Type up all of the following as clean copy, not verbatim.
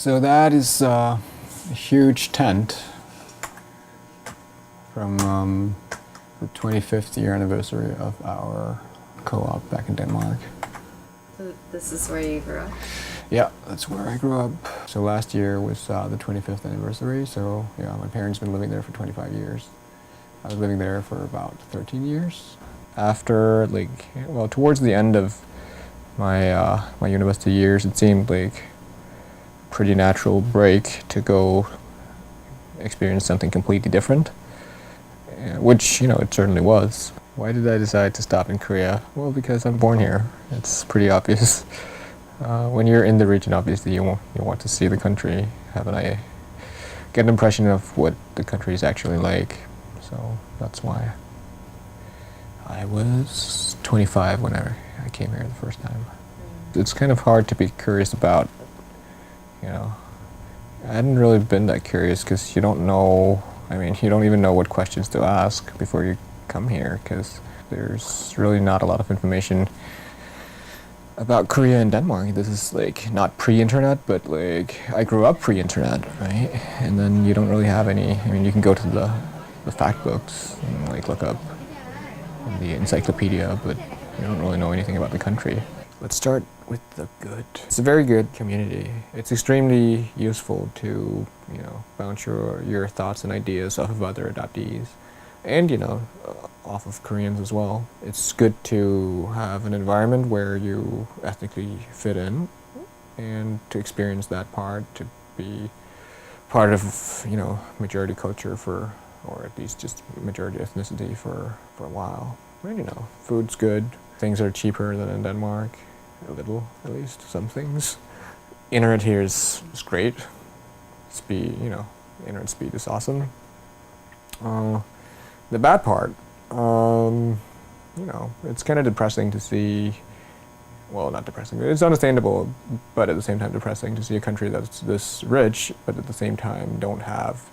So that is a huge tent from the 25th year anniversary of our co-op back in Denmark. So this is where you grew up? Yeah, that's where I grew up. So last year was the 25th anniversary, so yeah, my parents have been living there for 25 years. I was living there for about 13 years. After, towards the end of my my university years, it seemed like a pretty natural break to go experience something completely different, which, it certainly was. Why did I decide to stop in Korea? Well, because I'm born here. It's pretty obvious. When you're in the region, obviously, you want to see the country, get an impression of what the country is actually like. So that's why I was 25 when I came here the first time. It's kind of hard to be curious about, I hadn't really been that curious because you don't know, you don't even know what questions to ask before you come here, because there's really not a lot of information about Korea and Denmark. This is not pre-internet, but I grew up pre-internet, right? And then you don't really have any, you can go to the fact books and look up in the encyclopedia, but you don't really know anything about the country. Let's start with the good. It's a very good community. It's extremely useful to, bounce your thoughts and ideas off of other adoptees, and, off of Koreans as well. It's good to have an environment where you ethnically fit in, and to experience that part, to be part of, majority culture or at least just majority ethnicity for a while. And, food's good. Things are cheaper than in Denmark, a little, at least, some things. Internet here is great. Speed, internet speed is awesome. The bad part, it's kind of depressing to see, well, not depressing, it's understandable, but at the same time depressing to see a country that's this rich, but at the same time don't have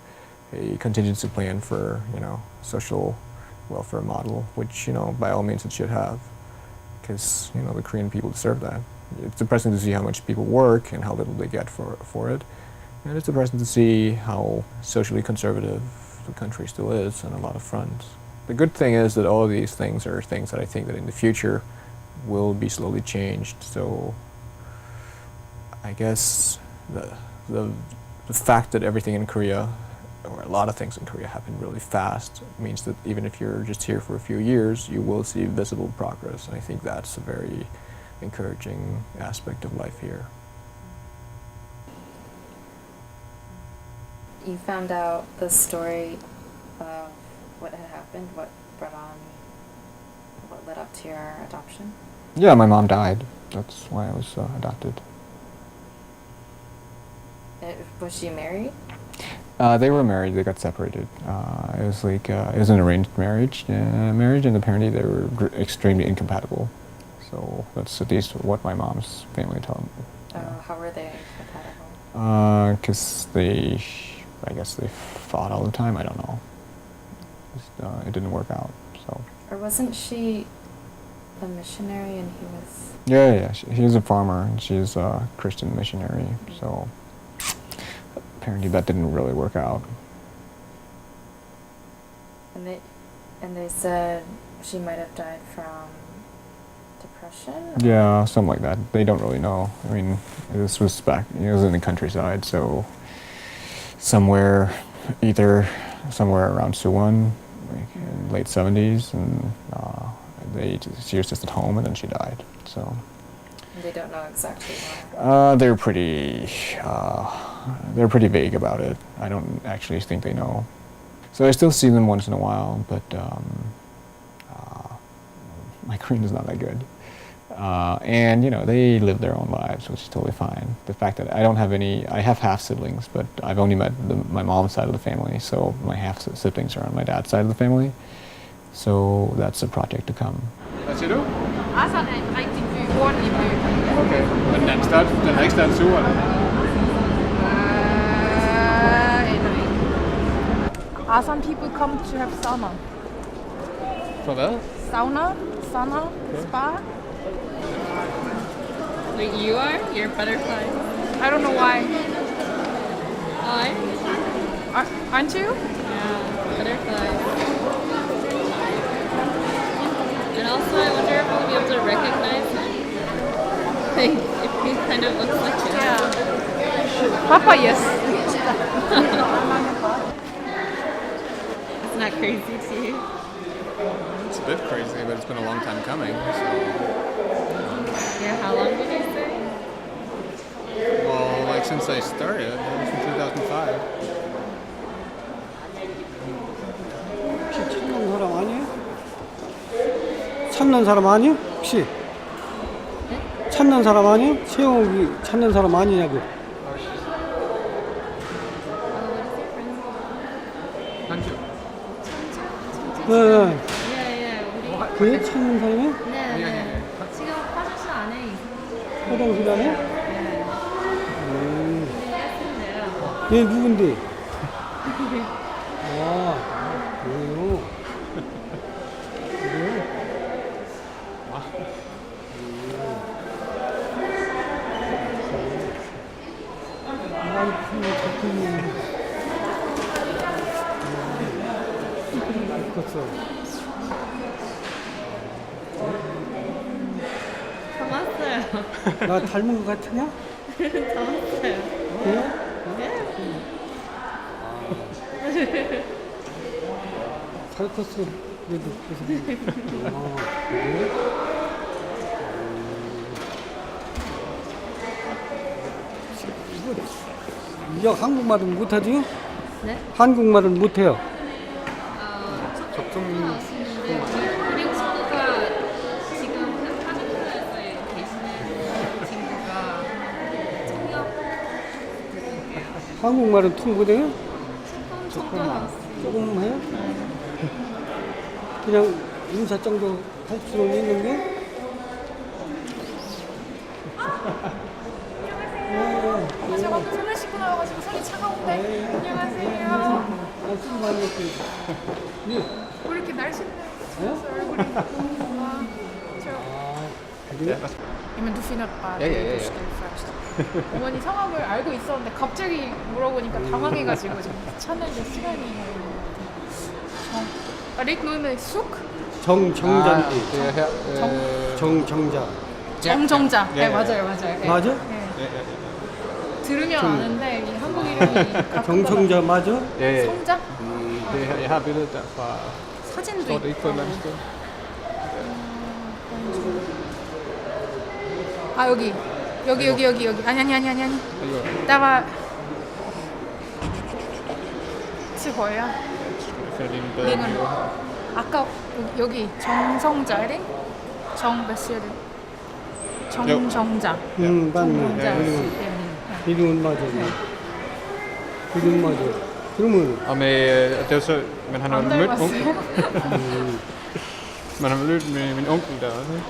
a contingency plan for, social welfare model, which, by all means it should have, because, the Korean people deserve that. It's depressing to see how much people work and how little they get for it. And it's depressing to see how socially conservative the country still is on a lot of fronts. The good thing is that all of these things are things that I think that in the future will be slowly changed. So I guess the fact that everything in Korea, or a lot of things in Korea, happen really fast means that even if you're just here for a few years, you will see visible progress. And I think that's a very encouraging aspect of life here. You found out the story of what had happened, what led up to your adoption? Yeah, my mom died. That's why I was adopted. Was she married? They were married. They got separated. It was it was an arranged marriage, and apparently they were extremely incompatible. So that's at least what my mom's family told me. How were they incompatible? Because I guess they fought all the time. I don't know. It didn't work out. So. Or wasn't she a missionary and he was? Yeah. He was a farmer and she's a Christian missionary. So apparently that didn't really work out. And they said she might have died from depression? Yeah, something like that. They don't really know. This was back. It was in the countryside, so either somewhere around Suwon, in late 70s, and she was just at home, and then she died. So. And they don't know exactly why. They're pretty vague about it. I don't actually think they know. So I still see them once in a while, but my Korean is not that good. And they live their own lives, which is totally fine. The fact that I have half siblings, but I've only met my mom's side of the family, so my half siblings are on my dad's side of the family. So that's a project to come. Hvad siger du? Asan er en rigtig by, ordentlig by. Okay, men den har ikke startet Suwon? Asan people come to have sauna. For hvad? Sauna, spa. Like you are? You're a butterfly. I don't know why. Aren't you? Yeah, butterflies. And also, I wonder if we'll be able to recognize him. Like, if he kind of looks like him. Yeah. Papa, yes. It's not crazy to you. It's a bit crazy, but it's been a long time coming. So. Yeah, how long did you say? Well, like since I started, since 2005. 혹시 찾는 사람 아니에요? 찾는 사람 아니에요? 혹시? 찾는 사람 아니에요? 세영이 찾는 사람 아니냐고. 한주. 네, 예, 우리. 그게 찾는 사람이에요? 네. 지금 화장실 안에 있어요. 화장실 안에? 네. 했는데요. 얘 누군데? 아, 그래요? 그래요? 다 왔어요. 나 닮은 것 같으냐? 다 왔어요. 그래요? 잘 컸어. 그래도 그래서. 아, 그래요? 이거 한국말은 못하지? 네? 한국말은 못해요. 접종. 우리 친구가 지금 한국에서 계시는 친구가 통역 한국말은 통보돼요? 조금 정도 조금 해요? 그냥 인사 정도 할 수는 있는데? 제가 방금 손을 씻고 나와가지고 손이 차가운데. 안녕하세요. 아, 술 많이 먹고. 예. 왜 이렇게 날씬해? 네? 얼굴이. 아, 저. 그래요? 이면 두피넛 바. 예, 예, 예. 어머니 성함을 알고 있었는데 갑자기 물어보니까 당황해가지고 지금 찾는데 시간이. 릭 노이면 쑥? 정정자인데. 정정자. 정정자. 예, 네, 예. 맞아요. 네. 맞아? 네. 들으면 아는데 이 한국 이름이 가끔가다 정청자 맞아? 예, 예. 성자? Jeg har billedet derfra. 사진도 Står det ikke på et eller andet 있고. sted? 아 여기 아니 이거. 따가 치고요. 링은 링은 아까 여기 정성자링 정베스링 정정자 맞네. 정정자 이름은 맞아. 이름 맞아. 그러면 Og med, det er jo så, men han har jo 안 mødt 닮았어요. onkel. Man har mødt med min onkel der også, ikke?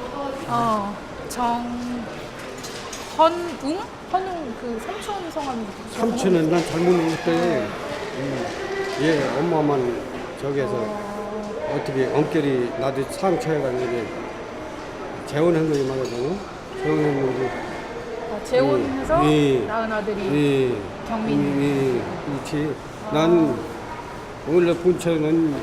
헌웅? 헌웅 그 삼촌 성함이 삼촌은 난 잘못 먹었대. 얘 엄마만 저기에서 어떻게 엄결이 나도 상처해가지고 재혼한 거지 말하자면 재혼했는데 재혼해서 예. 낳은 아들이 예. 경민이. 예. 그렇지. 난 원래 본처는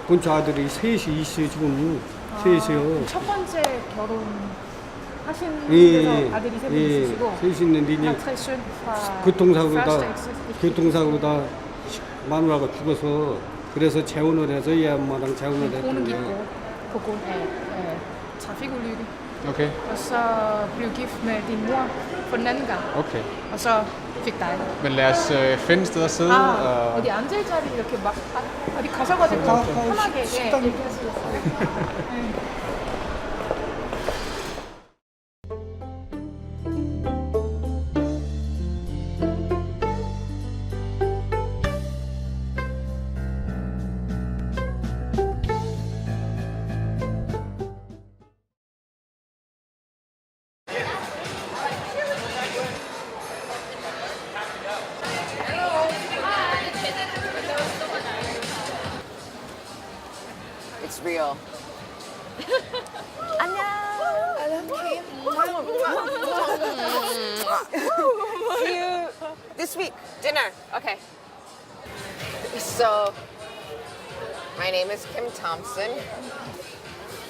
본처 아들이 셋이 있어요 지금. 셋이요. 첫 번째 결혼하신 예. 데서 아들이 세 분 있으시고 셋이 있는데 이제 교통사고다 마누라가 죽어서 그래서 재혼을 해서 얘 엄마랑 재혼을 보는 게 했거든요. 있고 그거 trả phí của Lykke. Okay, Og så blev gift med din mor på den anden gang. okay. Og så fik dig. Men lad os finde et sted at sidde. 아, 어디 앉을 자리 이렇게 막 어디 가셔가지고 편하게 얘기하시겠어요. It's real. See you this week. Dinner. Okay. So, my name is Kim Thompson.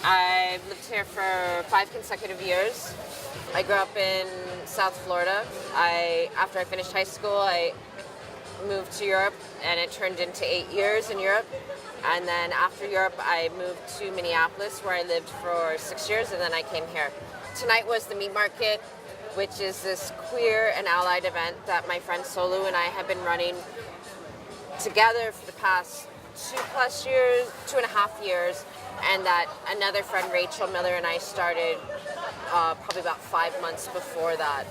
I've lived here for 5 consecutive years. I grew up in South Florida. After I finished high school, I moved to Europe, and it turned into 8 years in Europe. And then after Europe, I moved to Minneapolis, where I lived for 6 years, and then I came here. Tonight was the meat market, which is this queer and allied event that my friend Solu and I have been running together for the past 2.5 years, and that another friend, Rachel Miller, and I started probably about 5 months before that.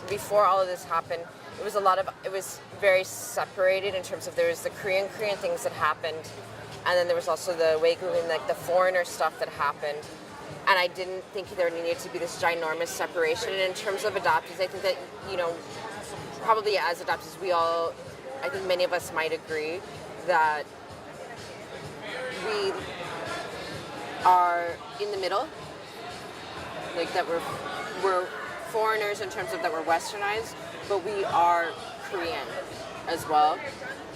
Before all of this happened, it was very separated in terms of there was the Korean things that happened, and then there was also the Uyghur and like the foreigner stuff that happened. And I didn't think there needed to be this ginormous separation. And in terms of adoptees, I think that, probably as adoptees, I think many of us might agree that we are in the middle, like that we're foreigners in terms of that we're westernized, but we are Korean as well.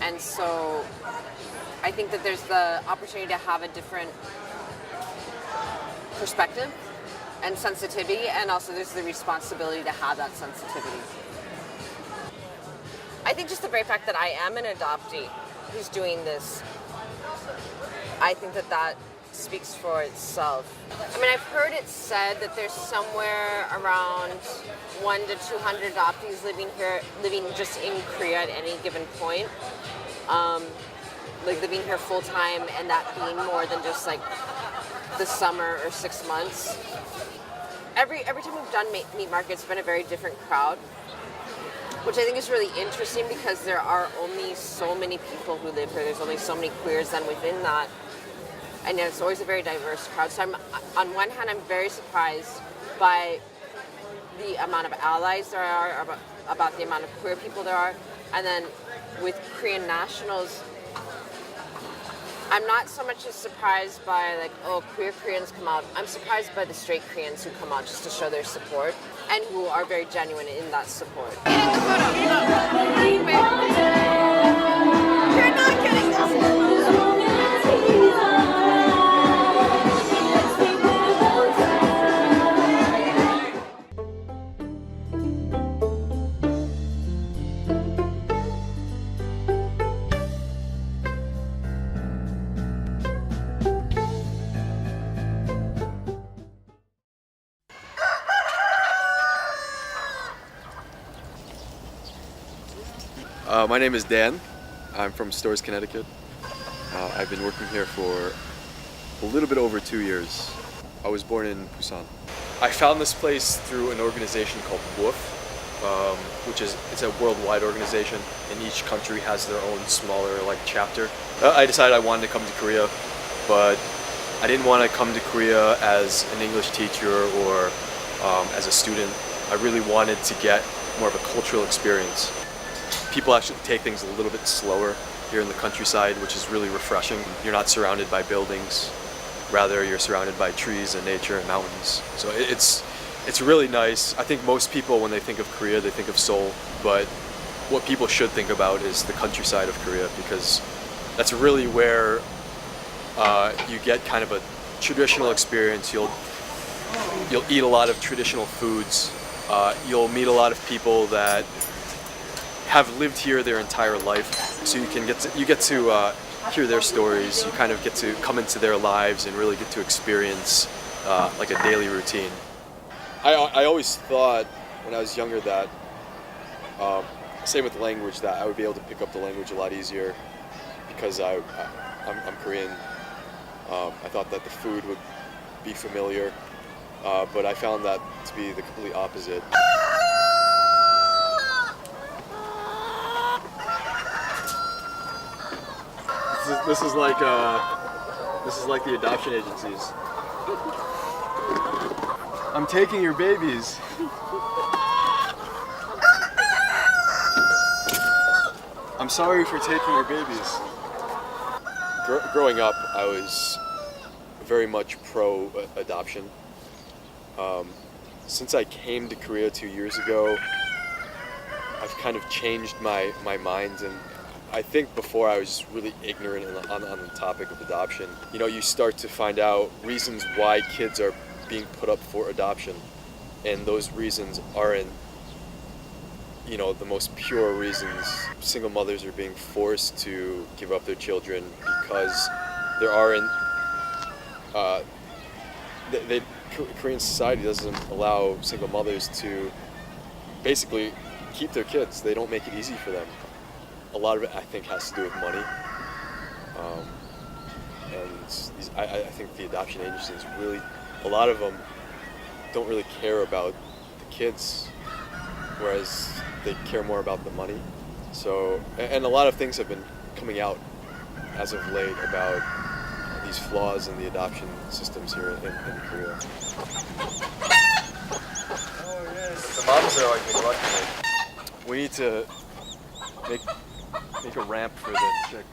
And so I think that there's the opportunity to have a different perspective and sensitivity, and also there's the responsibility to have that sensitivity. I think just the very fact that I am an adoptee who's doing this, I think that speaks for itself. I mean, I've heard it said that there's somewhere around 100 to 200 adoptees living just in Korea at any given point. Like living here full time, and that being more than just like the summer or 6 months. Every time we've done meat markets, it's been a very different crowd, which I think is really interesting because there are only so many people who live here. There's only so many queers, and within that, and it's always a very diverse crowd. So on one hand, I'm very surprised by the amount of allies there are, about the amount of queer people there are, and then with Korean nationals, I'm not so much as surprised by like, oh, queer Koreans come out. I'm surprised by the straight Koreans who come out just to show their support and who are very genuine in that support. You're not getting this. My name is Dan. I'm from Storrs, Connecticut. I've been working here for a little bit over 2 years. I was born in Busan. I found this place through an organization called WOOF, it's a worldwide organization, and each country has their own smaller chapter. I decided I wanted to come to Korea, but I didn't want to come to Korea as an English teacher or as a student. I really wanted to get more of a cultural experience. People actually take things a little bit slower here in the countryside, which is really refreshing. You're not surrounded by buildings, rather you're surrounded by trees and nature and mountains. So it's really nice. I think most people, when they think of Korea, they think of Seoul, but what people should think about is the countryside of Korea, because that's really where you get kind of a traditional experience. You'll eat a lot of traditional foods. You'll meet a lot of people that have lived here their entire life, so you get to hear their stories. You kind of get to come into their lives and really get to experience like a daily routine. I always thought when I was younger that same with language, that I would be able to pick up the language a lot easier because I'm Korean. I thought that the food would be familiar, but I found that to be the complete opposite. This is like the adoption agencies. I'm taking your babies. I'm sorry for taking your babies. Growing up, I was very much pro adoption. Since I came to Korea 2 years ago, I've kind of changed my mind, and I think before I was really ignorant on the topic of adoption. You know, you start to find out reasons why kids are being put up for adoption, and those reasons aren't, you know, the most pure reasons. Single mothers are being forced to give up their children because there aren't, Korean society doesn't allow single mothers to basically keep their kids. They don't make it easy for them. A lot of it, I think, has to do with money. I think the adoption agencies really, a lot of them don't really care about the kids, whereas they care more about the money. So, and a lot of things have been coming out as of late about these flaws in the adoption systems here in Korea. The moms are like neglecting it. We need to make a ramp for the chick.